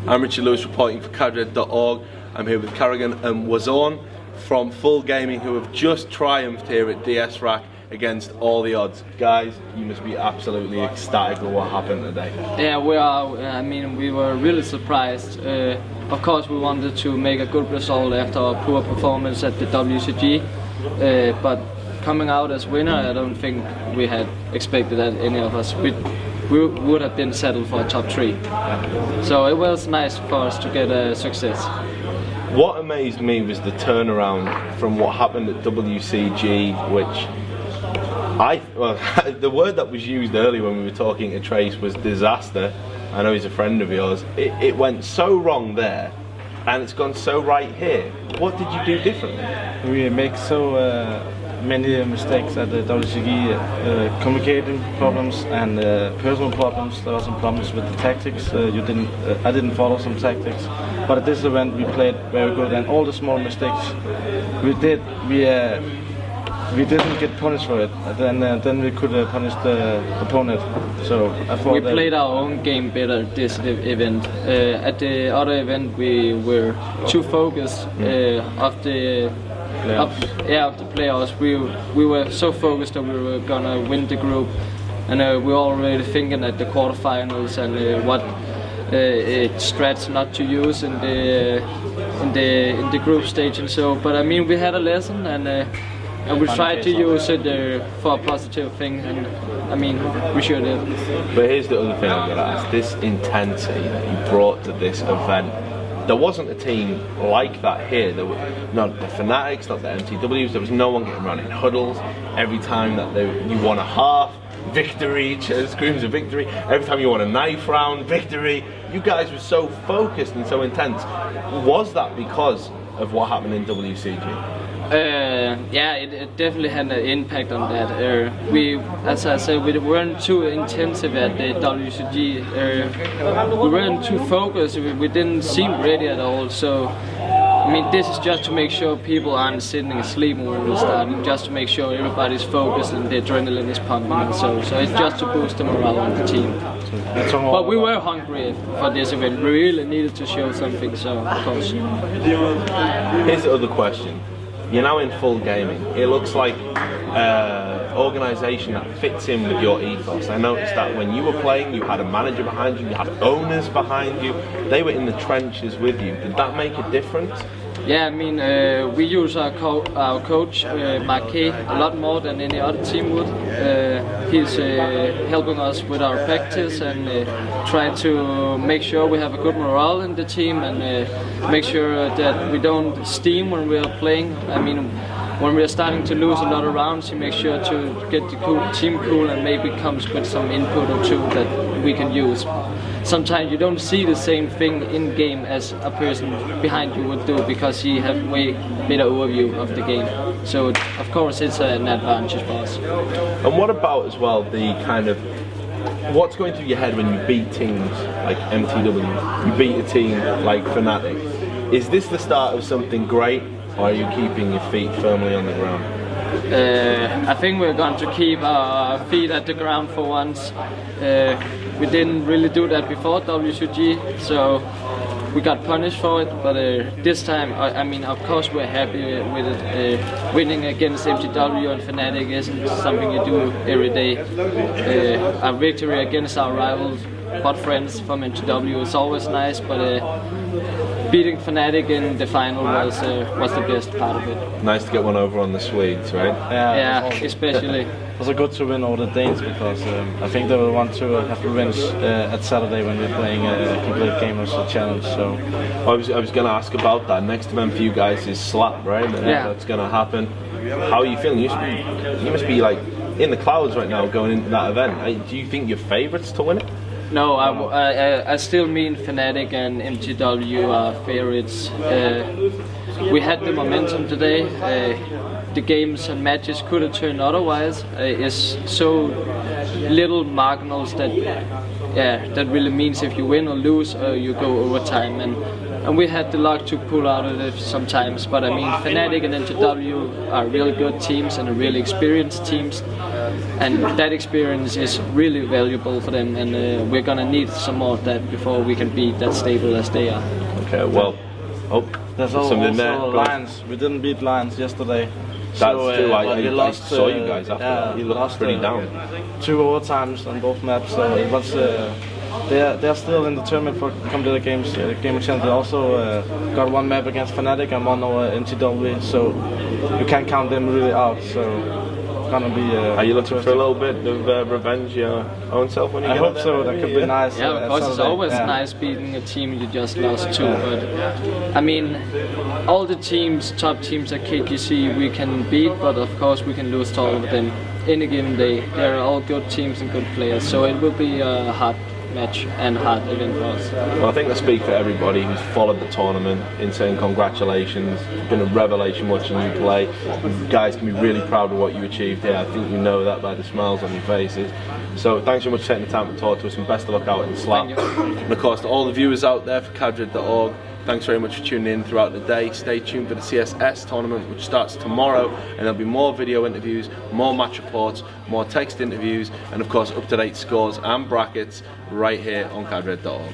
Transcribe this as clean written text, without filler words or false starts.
I'm Richard Lewis reporting for Cadred.org. I'm here with Carrigan and Wazorn from Full Gaming, who have just triumphed here at DSRack against all the odds. Guys, you must be absolutely ecstatic with what happened today. Yeah, we are. I mean, we were really surprised. Of course, we wanted to make a good result after our poor performance at the WCG, but coming out as winner, I don't think we had expected that, any of us. We would have been settled for a top 3. So it was nice for us to get a success. What amazed me was the turnaround from what happened at WCG, which the word that was used earlier when we were talking to Trace was disaster. I know he's a friend of yours. It went so wrong there, and it's gone so right here. What did you do differently? We make so many mistakes at the WCG, communicating problems and personal problems. There were some problems with the tactics. I didn't follow some tactics, but at this event we played very good, and all the small mistakes we did, we didn't get punished for it. Then we could punish the opponent. So I thought we played our own game better this event. At the other event we were too focused of the playoffs. We were so focused that we were gonna win the group, and we were already thinking at the quarterfinals and what strats not to use in the group stage and so. But I mean, we had a lesson, and we tried to use it for a positive thing, and I mean, we sure did. But here's the other thing I've got to ask: this intensity that you brought to this event. There wasn't a team like that here. There were not the Fanatics, not the MTWs. There was no one getting run in huddles. Every time that you won a half, victory, screams of victory. Every time you won a knife round, victory. You guys were so focused and so intense. Was that because of what happened in WCG? Yeah, it definitely had an impact on that. As I said, we weren't too intensive at the WCG. We weren't too focused. We didn't seem ready at all. So, I mean, this is just to make sure people aren't sitting asleep when we're starting. Just to make sure everybody's focused and the adrenaline is pumping. And so it's just to boost the morale of the team. But we were hungry for this event. We really needed to show something. So, of course. Here's the other question. You're now in Full Gaming. It looks like an organisation that fits in with your ethos. I noticed that when you were playing, you had a manager behind you, you had owners behind you. They were in the trenches with you. Did that make a difference? Yeah, I mean, we use our coach, Marquet, a lot more than any other team would. He's helping us with our practice and trying to make sure we have a good morale in the team, and make sure that we don't steam when we are playing. I mean, when we are starting to lose a lot of rounds, he makes sure to get the team cool and maybe comes with some input or two that we can use. Sometimes you don't see the same thing in game as a person behind you would do, because he has way better overview of the game. So of course it's an advantage for us. And what about as well the kind of what's going through your head when you beat teams like MTW, you beat a team like Fnatic? Is this the start of something great, or are you keeping your feet firmly on the ground? I think we're going to keep our feet at the ground for once. We didn't really do that before WCG, so we got punished for it. But this time, I mean, of course we're happy with it. Winning against MTW and Fnatic isn't something you do every day. A victory against our rivals, but friends from MTW is always nice, but beating Fnatic in the final was the best part of it. Nice to get one over on the Swedes, right? Yeah, especially. It was good to win over the Danes, because I think they will want to have revenge at Saturday when we're playing a complete game as a challenge. So I was going to ask about that. Next event for you guys is Slap, right? Yeah. That's going to happen. How are you feeling? You must be like in the clouds right now going into that event. Do you think you're favourites to win it? No, I still mean Fnatic and MTW are favorites. We had the momentum today. The games and matches could have turned otherwise. It's so little marginals that really means if you win or lose, you go overtime. And and we had the luck to pull out of it sometimes. But I mean, Fnatic and NTW are really good teams and really experienced teams, and that experience is really valuable for them. And we're gonna need some more of that before we can be that stable as they are. Okay, well, there's something there. Lions. We didn't beat Lions yesterday. That's true. I lost, saw you guys after that. You looked pretty down. 2 overtimes on both maps, so it was. They're still in the tournament for competitive games. Game of Champions also got 1 map against Fnatic and 1 over NTW, so you can't count them really out. So it's gonna be. Are you looking for a little bit of revenge your own self when you get I hope so. That could be nice. Yeah, of course, it's always nice beating a team you just lost to. But I mean, all the teams, top teams at KGC, we can beat, but of course we can lose to all of them any given day. They're all good teams and good players, so it will be a hard match and hard event for us. Well, I think I speak for everybody who's followed the tournament in saying congratulations. It's been a revelation watching you play. You guys can be really proud of what you achieved here. I think you know that by the smiles on your faces. So thanks so much for taking the time to talk to us, and best of luck out in Slap. And of course to all the viewers out there for Cadred.org, thanks very much for tuning in throughout the day. Stay tuned for the CSS tournament, which starts tomorrow, and there'll be more video interviews, more match reports, more text interviews, and of course up-to-date scores and brackets right here on Cadred.org.